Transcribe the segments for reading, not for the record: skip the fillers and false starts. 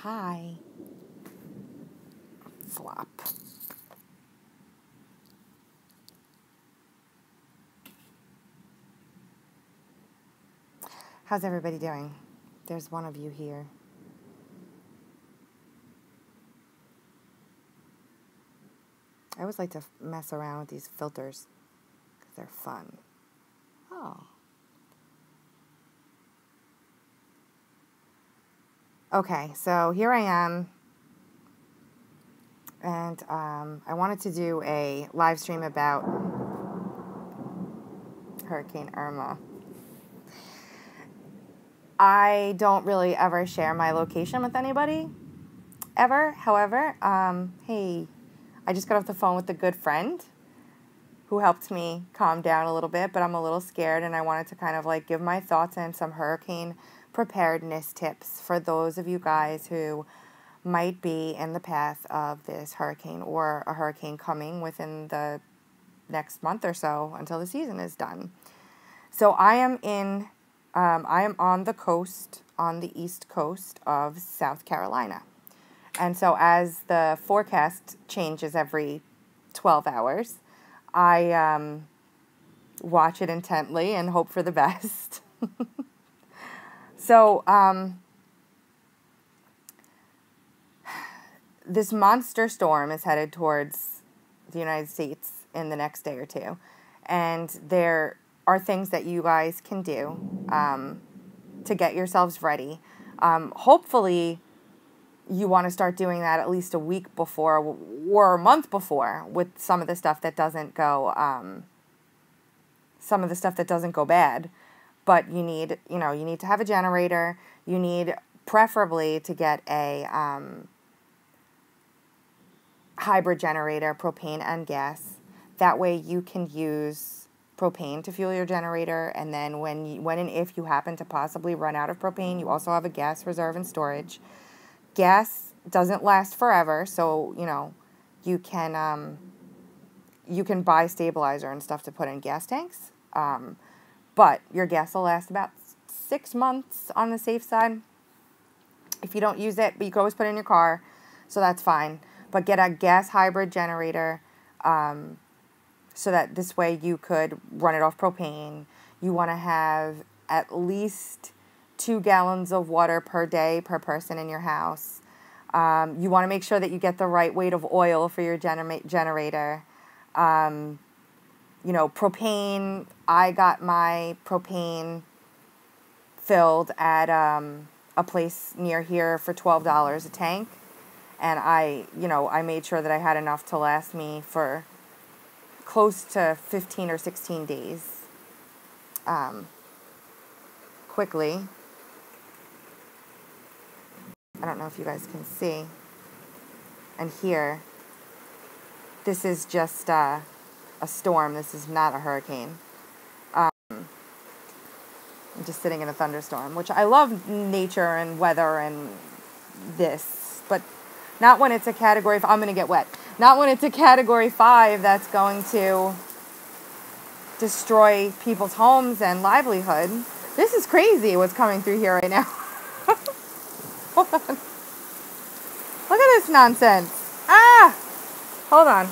Hi. Flop. How's everybody doing? There's one of you here. I always like to mess around with these filters because they're fun. Oh. Okay, so here I am, and I wanted to do a live stream about Hurricane Irma. I don't really ever share my location with anybody, ever. However, hey, I just got off the phone with a good friend who helped me calm down a little bit, but I'm a little scared, and I wanted to kind of like give my thoughts and some hurricane preparedness tips for those of you guys who might be in the path of this hurricane or a hurricane coming within the next month or so until the season is done. So I am on the coast, on the east coast of South Carolina. And so as the forecast changes every 12 hours, I watch it intently and hope for the best. So this monster storm is headed towards the United States in the next day or two. And there are things that you guys can do to get yourselves ready. Hopefully, you want to start doing that at least a week before or a month before with some of the stuff that doesn't go bad. But you need to have a generator. You need preferably to get a hybrid generator, propane and gas. That way you can use propane to fuel your generator, and then when and if you happen to possibly run out of propane, you also have a gas reserve and storage. Gas doesn't last forever, so you can buy stabilizer and stuff to put in gas tanks. But your gas will last about 6 months on the safe side if you don't use it, but you can always put it in your car, so that's fine. But get a gas hybrid generator so that this way you could run it off propane. You want to have at least 2 gallons of water per day per person in your house. You want to make sure that you get the right weight of oil for your generator. Propane, I got my propane filled at a place near here for $12 a tank. And I made sure that I had enough to last me for close to 15 or 16 days. Quickly. I don't know if you guys can see and hear. This is just a storm. This is not a hurricane. I'm just sitting in a thunderstorm, which I love nature and weather and this, but not when it's a category 5. I'm going to get wet. Not when it's a category 5 that's going to destroy people's homes and livelihood. This is crazy what's coming through here right now. Hold on. Look at this nonsense. Hold on.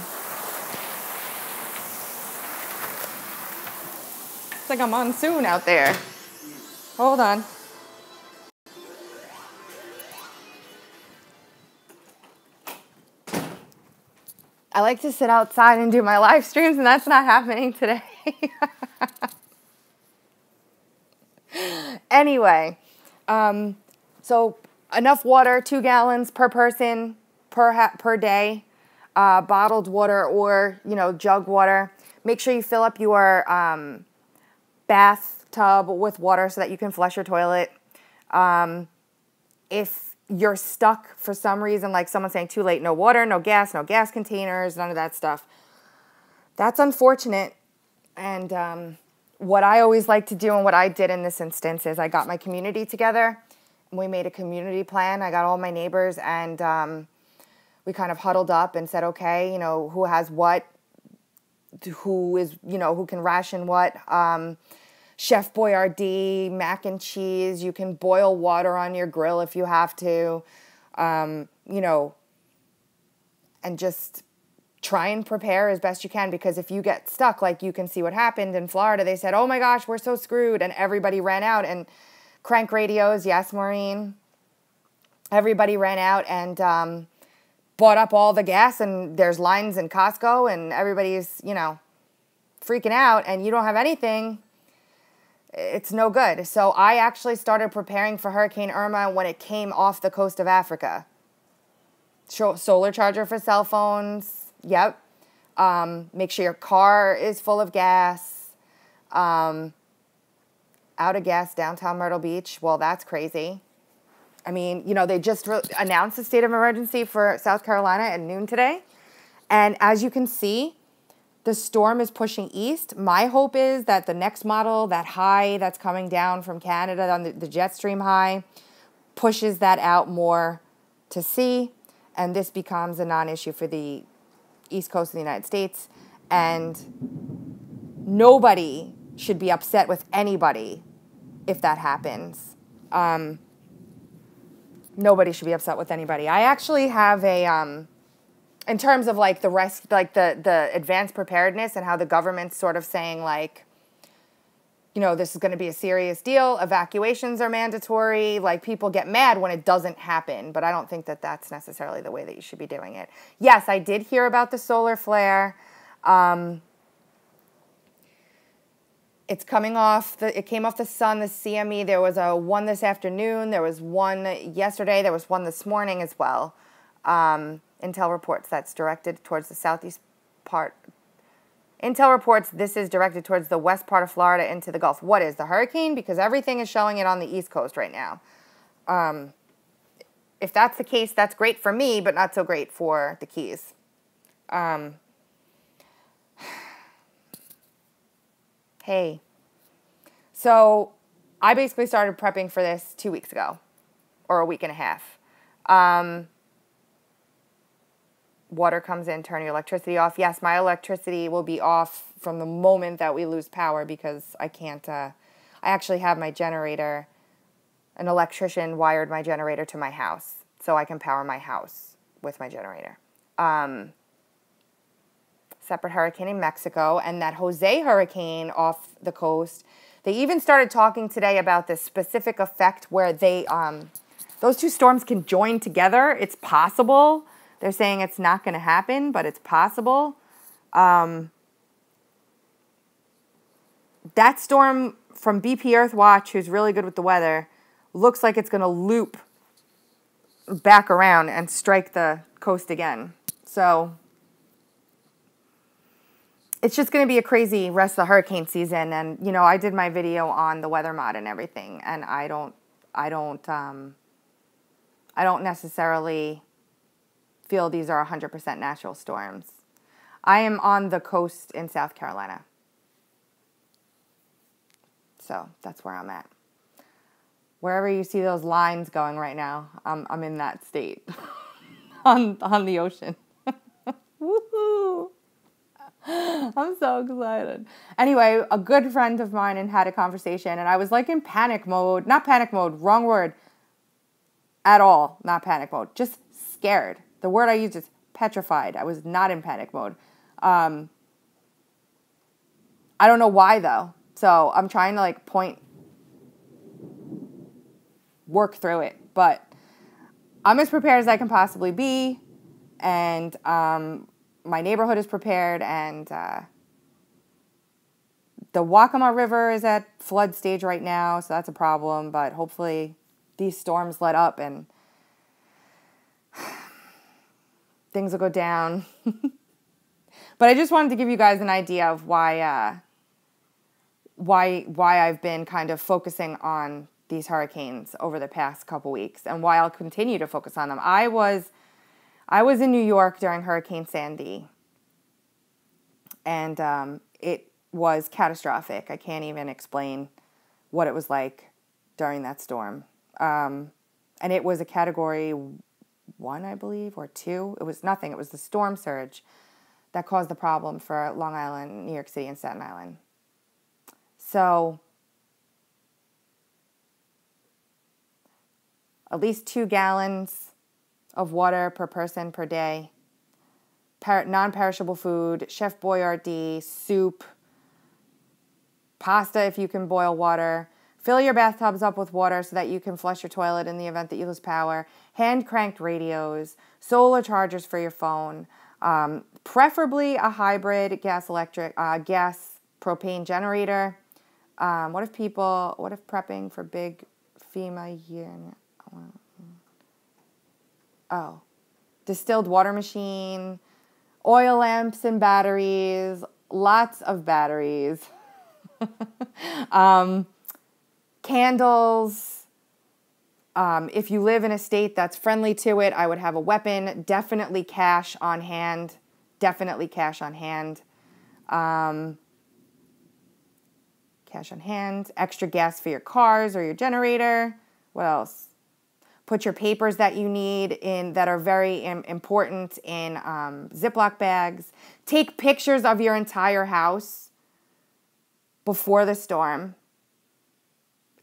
It's like a monsoon out there. Hold on. I like to sit outside and do my live streams, and that's not happening today. Anyway, so enough water, 2 gallons per person per day, bottled water or, jug water. Make sure you fill up your bathtub with water so that you can flush your toilet. If you're stuck for some reason, like someone saying too late, no water, no gas containers, none of that stuff. That's unfortunate. And what I always like to do and what I did in this instance is I got my community together and we made a community plan. I got all my neighbors and we kind of huddled up and said, okay, who has what, who can ration what. Chef Boyardee, mac and cheese. You can boil water on your grill if you have to. You know, and just try and prepare as best you can, because if you get stuck, like you can see what happened in Florida. They said, oh my gosh, we're so screwed, and everybody ran out, and crank radios, yes, Maureen, everybody ran out and bought up all the gas, and there's lines in Costco, and everybody's, you know, freaking out, and you don't have anything. It's no good. So I actually started preparing for Hurricane Irma when it came off the coast of Africa. Solar charger for cell phones. Yep. Make sure your car is full of gas. Out of gas downtown Myrtle Beach. Well, that's crazy. I mean, you know, they just announced a state of emergency for South Carolina at noon today. And as you can see, the storm is pushing east. My hope is that the next model, that high that's coming down from Canada on the jet stream high, pushes that out more to sea. And this becomes a non-issue for the East Coast of the United States. And nobody should be upset with anybody if that happens. Nobody should be upset with anybody. I actually have a, in terms of like the rest, like the advanced preparedness and how the government's sort of saying like, you know, this is going to be a serious deal. Evacuations are mandatory. Like, people get mad when it doesn't happen, but I don't think that that's necessarily the way that you should be doing it. Yes, I did hear about the solar flare. It's coming off, it came off the sun, the CME. There was one this afternoon. There was one yesterday. There was one this morning as well. Intel reports that's directed towards the southeast part. Intel reports this is directed towards the west part of Florida into the Gulf. What is the hurricane? Because everything is showing it on the East Coast right now. If that's the case, that's great for me, but not so great for the Keys. Hey. So I basically started prepping for this 2 weeks ago, or a week and a half. Water comes in, turn your electricity off. Yes, my electricity will be off from the moment that we lose power because I can't, I actually have my generator, an electrician wired my generator to my house so I can power my house with my generator. Separate hurricane in Mexico, and that Jose hurricane off the coast. They even started talking today about this specific effect where they, those two storms can join together. It's possible. They're saying it's not going to happen, but it's possible. That storm from BP Earthwatch, who's really good with the weather, looks like it's going to loop back around and strike the coast again. So it's just going to be a crazy rest of the hurricane season. And, you know, I did my video on the weather mod and everything, and I don't necessarily feel these are 100% natural storms. I am on the coast in South Carolina. So that's where I'm at. Wherever you see those lines going right now, I'm in that state on the ocean. Woohoo! I'm so excited. Anyway, a good friend of mine and had a conversation, and I was like in panic mode. Not panic mode, wrong word. At all, not panic mode. Just scared. The word I used is petrified. I was not in panic mode. I don't know why, though. So I'm trying to, like, work through it. But I'm as prepared as I can possibly be. And my neighborhood is prepared. And the Waccamaw River is at flood stage right now. So that's a problem. But hopefully these storms let up and things will go down. But I just wanted to give you guys an idea of why I've been kind of focusing on these hurricanes over the past couple weeks, and why I'll continue to focus on them. I was in New York during Hurricane Sandy, and it was catastrophic. I can't even explain what it was like during that storm. And it was a Category 1, I believe, or 2. It was nothing. It was the storm surge that caused the problem for Long Island, New York City, and Staten Island. So at least 2 gallons of water per person per day. Non-perishable food, Chef Boyardee, soup, pasta if you can boil water. Fill your bathtubs up with water so that you can flush your toilet in the event that you lose power. Hand-cranked radios, solar chargers for your phone, preferably a hybrid gas propane generator. What if prepping for big FEMA year? Oh, distilled water machine, oil lamps and batteries, lots of batteries. Candles. If you live in a state that's friendly to it, I would have a weapon. Definitely cash on hand. Definitely cash on hand. Cash on hand. Extra gas for your cars or your generator. What else? Put your papers that you need in that are very important in Ziploc bags. Take pictures of your entire house before the storm.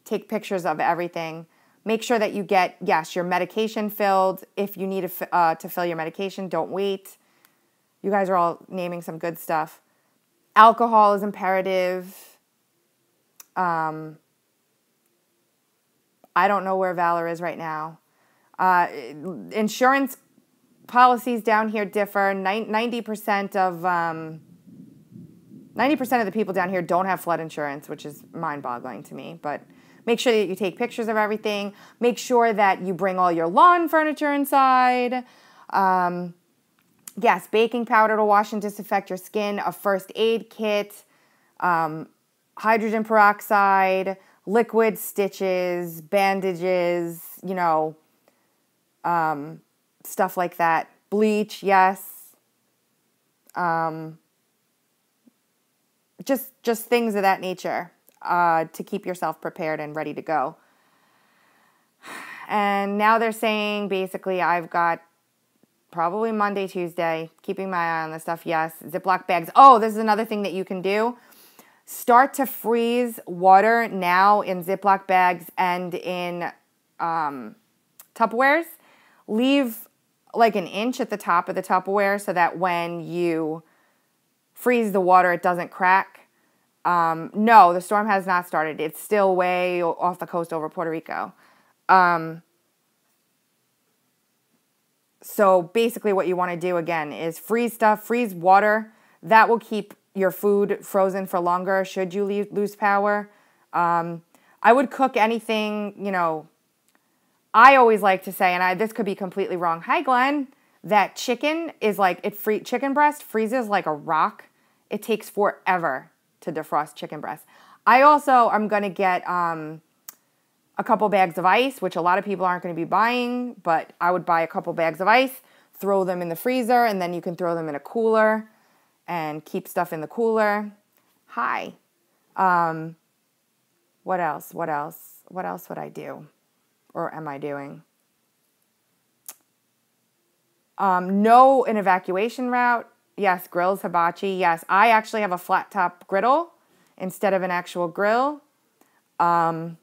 Take pictures of everything. Make sure that you get, yes, your medication filled. If you need to fill your medication, don't wait. You guys are all naming some good stuff. Alcohol is imperative. I don't know where Valor is right now. Insurance policies down here differ. 90% of 90% of the people down here don't have flood insurance, which is mind-boggling to me. But make sure that you take pictures of everything. Make sure that you bring all your lawn furniture inside. Yes, baking powder to wash and disinfect your skin, a first aid kit, hydrogen peroxide, liquid stitches, bandages, stuff like that. Bleach, yes. Just things of that nature to keep yourself prepared and ready to go. And now they're saying basically I've got probably Monday, Tuesday, keeping my eye on this stuff. Yes, Ziploc bags. Oh, this is another thing that you can do. Start to freeze water now in Ziploc bags and in Tupperwares. Leave like an inch at the top of the Tupperware so that when you freeze the water, it doesn't crack. No, the storm has not started. It's still way off the coast over Puerto Rico. So basically what you want to do, again, is freeze water. That will keep your food frozen for longer should you lose power. I would cook anything, I always like to say, and this could be completely wrong. Hi, Glenn. That chicken is chicken breast freezes like a rock. It takes forever to defrost chicken breast. I also am going to get a couple bags of ice, which a lot of people aren't going to be buying, but I would buy a couple bags of ice, throw them in the freezer, and then you can throw them in a cooler and keep stuff in the cooler. Hi. What else? What else would I do? Or am I doing? No, an evacuation route. Yes, grills, hibachi. Yes, I actually have a flat top griddle instead of an actual grill. I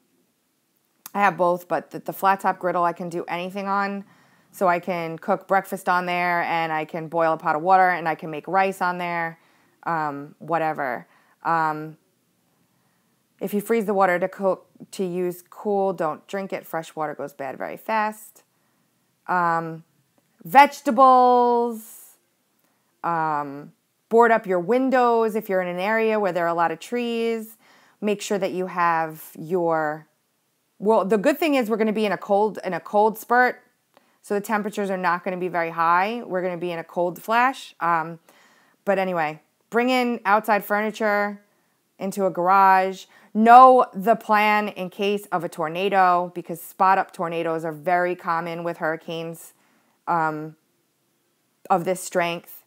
have both, but the flat top griddle I can do anything on. So I can cook breakfast on there, and I can boil a pot of water, and I can make rice on there, whatever. If you freeze the water to use cool, don't drink it. Fresh water goes bad very fast. Vegetables. Board up your windows if you're in an area where there are a lot of trees. Make sure that you have the good thing is we're going to be in a cold spurt, so the temperatures are not going to be very high. We're going to be in a cold flash. But anyway, bring in outside furniture into a garage. Know the plan in case of a tornado, because spot-up tornadoes are very common with hurricanes of this strength.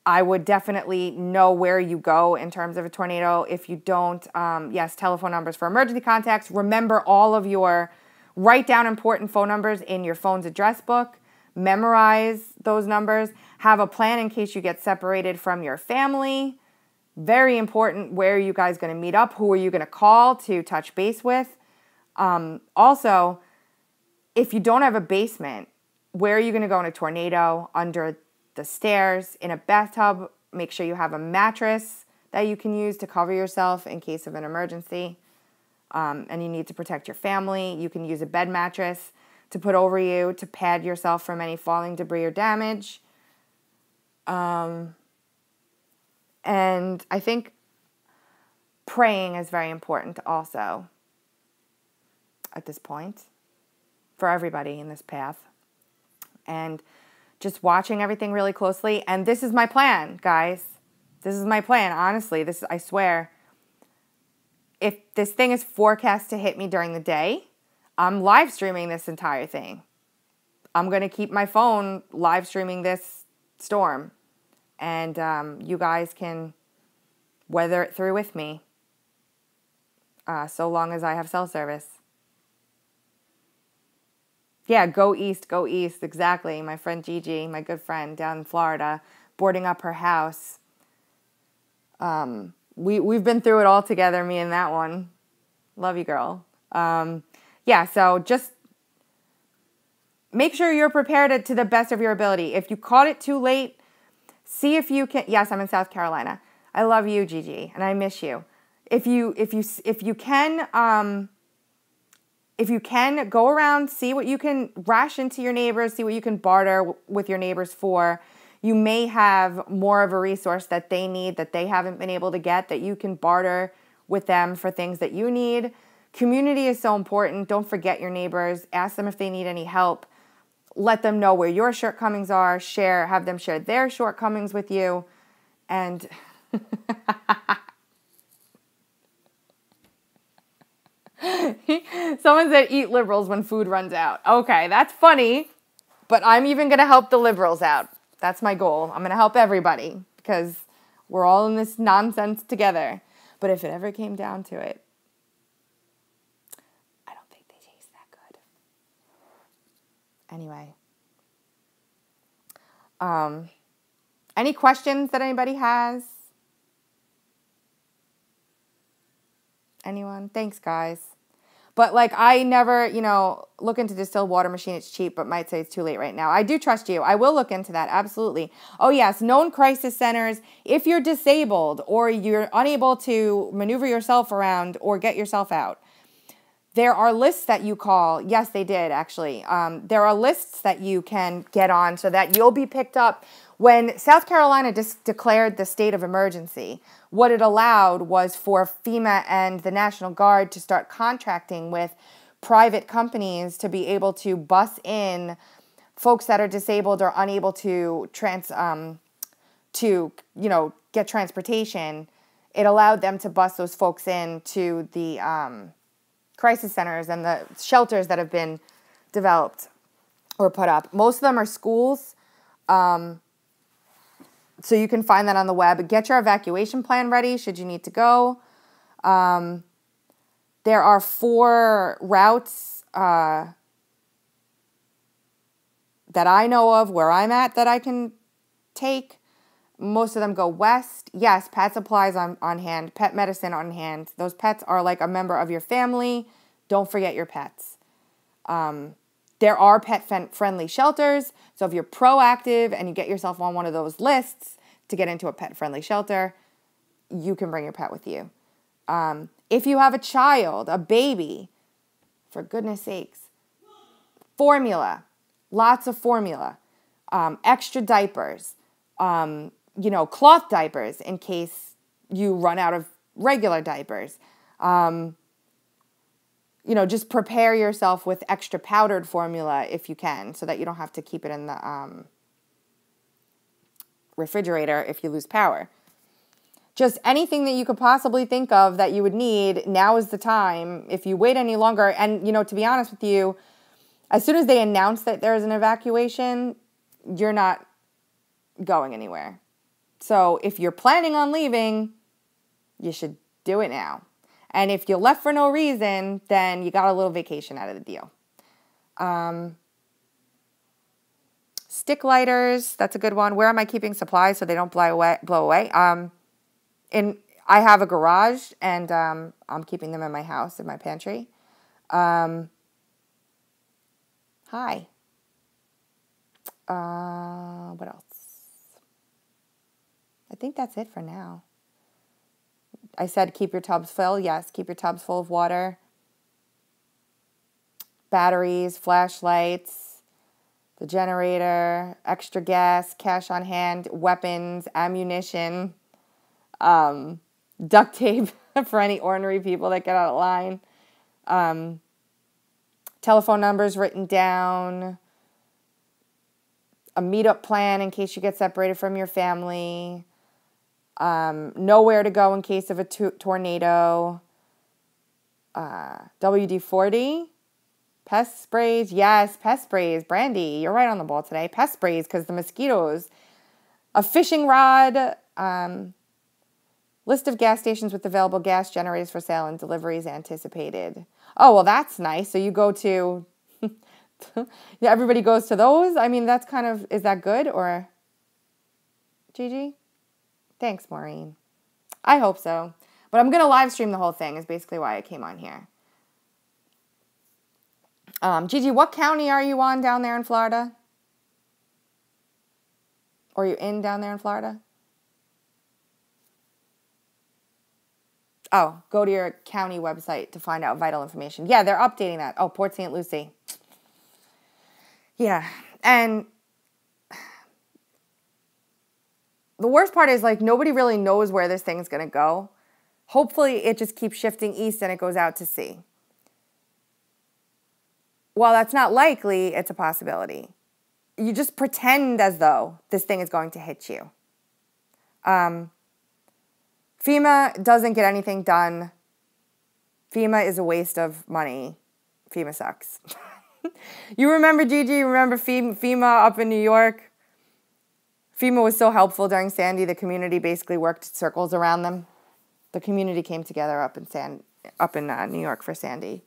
I would definitely know where you go in terms of a tornado. If you don't, yes, telephone numbers for emergency contacts. Remember write down important phone numbers in your phone's address book. Memorize those numbers. Have a plan in case you get separated from your family. Very important. Where are you guys going to meet up? Who are you going to call to touch base with? Also, if you don't have a basement, where are you going to go in a tornado? Under the stairs, in a bathtub. Make sure you have a mattress that you can use to cover yourself in case of an emergency. And you need to protect your family. You can use a bed mattress to put over you to pad yourself from any falling debris or damage. And I think praying is very important also at this point for everybody in this path. And just watching everything really closely. And this is my plan, guys. This is my plan, honestly. I swear. If this thing is forecast to hit me during the day, I'm live streaming this entire thing. I'm going to keep my phone live streaming this storm. And you guys can weather it through with me. So long as I have cell service. Yeah, go east, exactly. My friend Gigi, my good friend down in Florida, boarding up her house. We've been through it all together, me and that one. Love you, girl. Yeah, so just make sure you're prepared to the best of your ability. If you caught it too late, see if you can. Yes, I'm in South Carolina. I love you, Gigi, and I miss you. If you can go around, see what you can ration to your neighbors, see what you can barter with your neighbors for. You may have more of a resource that they need that they haven't been able to get that you can barter with them for things that you need. Community is so important. Don't forget your neighbors. Ask them if they need any help. Let them know where your shortcomings are. Have them share their shortcomings with you. And someone said eat liberals when food runs out. Okay, that's funny, but I'm even going to help the liberals out. That's my goal. I'm going to help everybody because we're all in this nonsense together. But if it ever came down to it, I don't think they taste that good. Anyway. Any questions that anybody has? Anyone? Thanks, guys. But I never, look into distilled water machine. It's cheap, but might say it's too late right now. I do trust you. I will look into that. Absolutely. Oh, yes. Known crisis centers. If you're disabled or you're unable to maneuver yourself around or get yourself out, there are lists that you call. Yes, they did, actually. There are lists that you can get on so that you'll be picked up. When South Carolina declared the state of emergency, what it allowed was for FEMA and the National Guard to start contracting with private companies to be able to bus in folks that are disabled or unable to get transportation. It allowed them to bus those folks in to the crisis centers and the shelters that have been developed or put up. Most of them are schools. So you can find that on the web. Get your evacuation plan ready should you need to go. There are 4 routes that I know of where I'm at that I can take. Most of them go west. Yes, pet supplies on hand, pet medicine on hand. Those pets are like a member of your family. Don't forget your pets. There are pet-friendly shelters, so if you're proactive and you get yourself on one of those lists to get into a pet-friendly shelter, you can bring your pet with you. If you have a child, a baby, for goodness sakes, formula, lots of formula, extra diapers, cloth diapers in case you run out of regular diapers. Just prepare yourself with extra powdered formula if you can so that you don't have to keep it in the refrigerator if you lose power. Just anything that you could possibly think of that you would need, now is the time. If you wait any longer, and, to be honest with you, as soon as they announce that there's an evacuation, you're not going anywhere. So if you're planning on leaving, you should do it now. And if you left for no reason, then you got a little vacation out of the deal. Stick lighters, that's a good one. Where am I keeping supplies so they don't blow away? I have a garage, and I'm keeping them in my house, in my pantry. Hi. What else? I think that's it for now. I said keep your tubs full. Yes, keep your tubs full of water. Batteries, flashlights, the generator, extra gas, cash on hand, weapons, ammunition, duct tape for any ornery people that get out of line, telephone numbers written down, a meetup plan in case you get separated from your family, nowhere to go in case of a tornado, WD-40, pest sprays. Yes, pest sprays. Brandy, you're right on the ball today. Pest sprays because the mosquitoes. A fishing rod, list of gas stations with available gas generators for sale and deliveries anticipated. Oh, well, that's nice. So you go to, yeah, everybody goes to those. I mean, that's kind of, is that good or, Gigi? Thanks, Maureen. I hope so. But I'm going to live stream the whole thing is basically why I came on here. Gigi, what county are you on down there in Florida? Or are you in down there in Florida? Oh, go to your county website to find out vital information. Yeah, they're updating that. Oh, Port St. Lucie. Yeah, and the worst part is, like, nobody really knows where this thing's going to go. Hopefully, it just keeps shifting east and it goes out to sea. While that's not likely, it's a possibility. You just pretend as though this thing is going to hit you. FEMA doesn't get anything done. FEMA is a waste of money. FEMA sucks. You remember, Gigi, remember FEMA up in New York? FEMA was so helpful during Sandy. The community basically worked circles around them. The community came together up in New York for Sandy.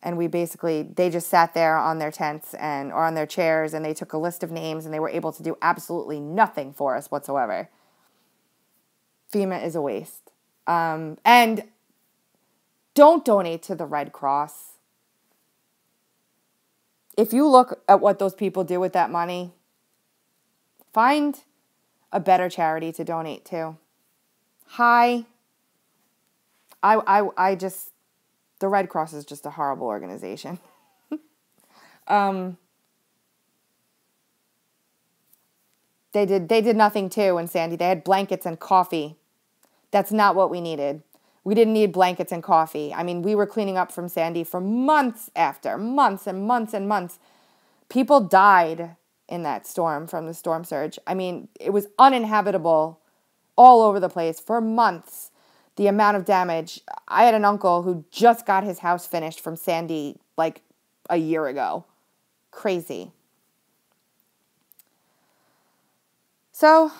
And they just sat there on their tents or on their chairs, and they took a list of names, and they were able to do absolutely nothing for us whatsoever. FEMA is a waste. And don't donate to the Red Cross. If you look at what those people do with that money, find a better charity to donate to. The Red Cross is just a horrible organization. They did nothing too in Sandy. They had blankets and coffee. That's not what we needed. We didn't need blankets and coffee. I mean, we were cleaning up from Sandy for months and months and months. People died in that storm from the storm surge. I mean, it was uninhabitable all over the place for months. The amount of damage. I had an uncle who just got his house finished from Sandy like a year ago. Crazy. So,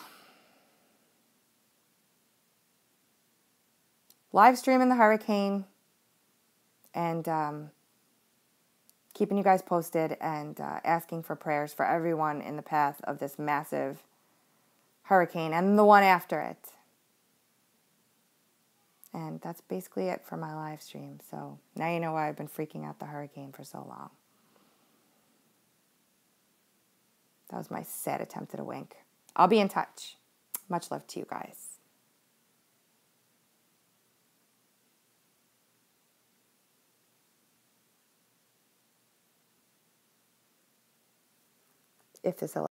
live streaming the hurricane and keeping you guys posted and asking for prayers for everyone in the path of this massive hurricane and the one after it. And that's basically it for my live stream. So now you know why I've been freaking out the hurricane for so long. That was my sad attempt at a wink. I'll be in touch. Much love to you guys. If this